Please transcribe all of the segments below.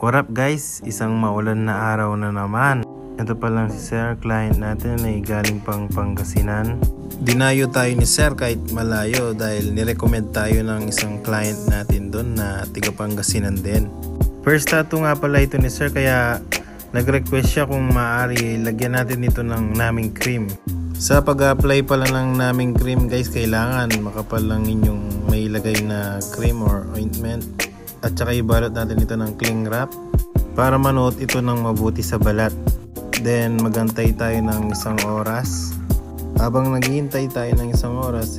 What up guys? Isang maulan na araw na naman. Ito pa lang si Sir, client natin ay galing pang Pangasinan. Dinayo tayo ni Sir kahit malayo dahil nirecommend tayo ng isang client natin doon na tiga Pangasinan din. First tattoo nga pala ito ni Sir kaya nag-request siya kung maaari lagyan natin ito ng naming cream. Sa pag-apply pala ng naming cream guys, kailangan makapal lang inyong may ilagay na cream or ointment. At saka ibalot natin ito ng cling wrap para manuot ito ng mabuti sa balat. Then magantay tayo ng isang oras. Habang naghihintay tayo ng isang oras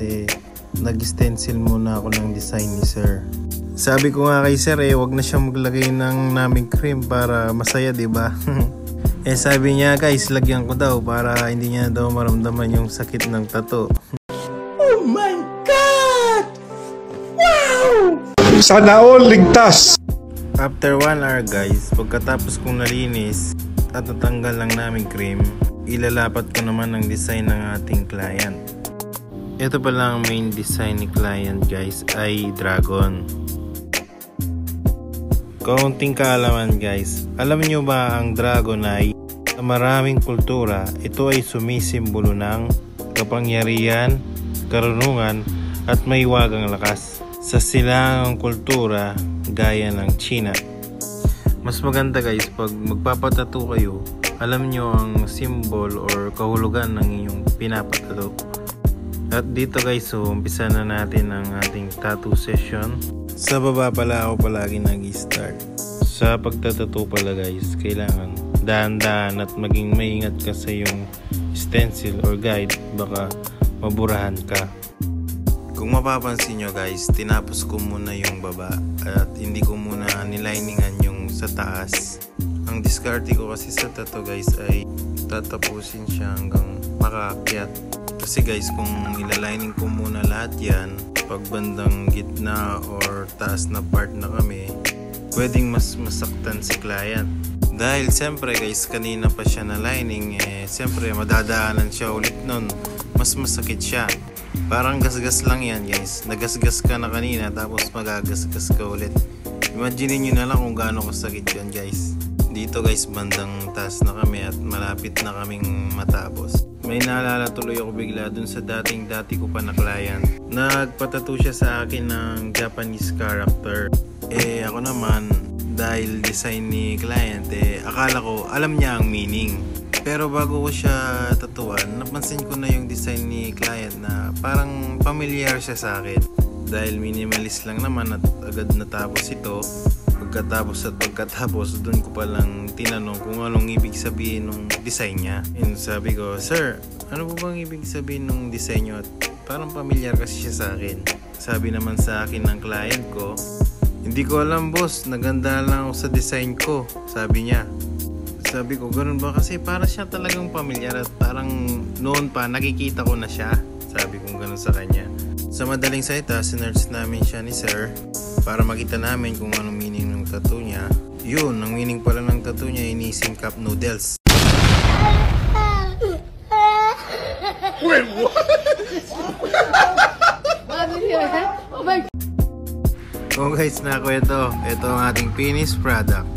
nag-stencil muna ako ng design ni Sir. Sabi ko nga kay Sir wag na siya maglagay ng naming cream para masaya, diba? Sabi niya guys, lagyan ko daw para hindi niya daw maramdaman yung sakit ng tattoo. Oh my God! Wow! Sana all ligtas! After 1 hour guys, pagkatapos kong nalinis at natanggal lang namin cream, ilalapat ko naman ang design ng ating client. Ito pala ang main design ni client guys ay dragon. Kaunting kaalaman guys, alam niyo ba ang dragon ay sa maraming kultura, ito ay sumisimbolo ng kapangyarihan, karunungan at may wagang lakas. Sa silangang kultura gaya ng China. Mas maganda guys pag magpapatato kayo, alam nyo ang symbol or kahulugan ng inyong pinapatato. At dito guys, umpisa na natin ang ating tattoo session. Sa baba pala ako palagi nag-start. Sa pagtatato pala guys, kailangan dahan-dahan at maging maingat ka sa yung stencil or guide, baka maburahan ka. Kung mapapansin nyo guys, tinapos ko muna yung baba at hindi ko muna niliningan yung sa taas. Ang diskarte ko kasi sa tattoo guys ay tatapusin siya hanggang makaakyat. Kasi guys, kung ilalining ko muna lahat yan, pag bandang gitna or taas na part na kami, pwedeng mas masaktan si client. Dahil siyempre guys, kanina pa siya na lining, siyempre madadaanan siya ulit nun, mas masakit siya. Parang gasgas lang yan guys, nagasgas ka na kanina tapos magagasgas ka ulit. Imagine nyo na lang kung gaano kasakit yan guys. Dito guys, bandang taas na kami at malapit na kaming matapos. May naalala tuloy ako bigla dun sa dati ko pa na client. Nagpatato siya sa akin ng Japanese character. Ako naman, dahil design ni client, akala ko alam niya ang meaning. Pero bago ko siya tatuan, napansin ko na yung design ni client na parang familiar siya sa akin. Dahil minimalist lang naman at agad natapos ito. Pagkatapos dun ko palang tinanong kung anong ibig sabihin ng design niya. And sabi ko, Sir, ano po bang ibig sabihin ng design niyo? At parang familiar kasi siya sa akin. Sabi naman sa akin ng client ko, hindi ko alam boss, naganda lang ako sa design ko, sabi niya. Sabi ko, ganun ba? Kasi para siya talagang pamilyar at parang noon pa nakikita ko na siya. Sabi ko ganun sa kanya. Sa madaling salita, sinerch namin siya ni Sir para makita namin kung anong meaning ng tattoo niya. Yun, ang meaning pala ng tattoo niya ay Nissin Cup Noodles. Wait, what? Oh guys, nakwento. Ito ang ating finished product.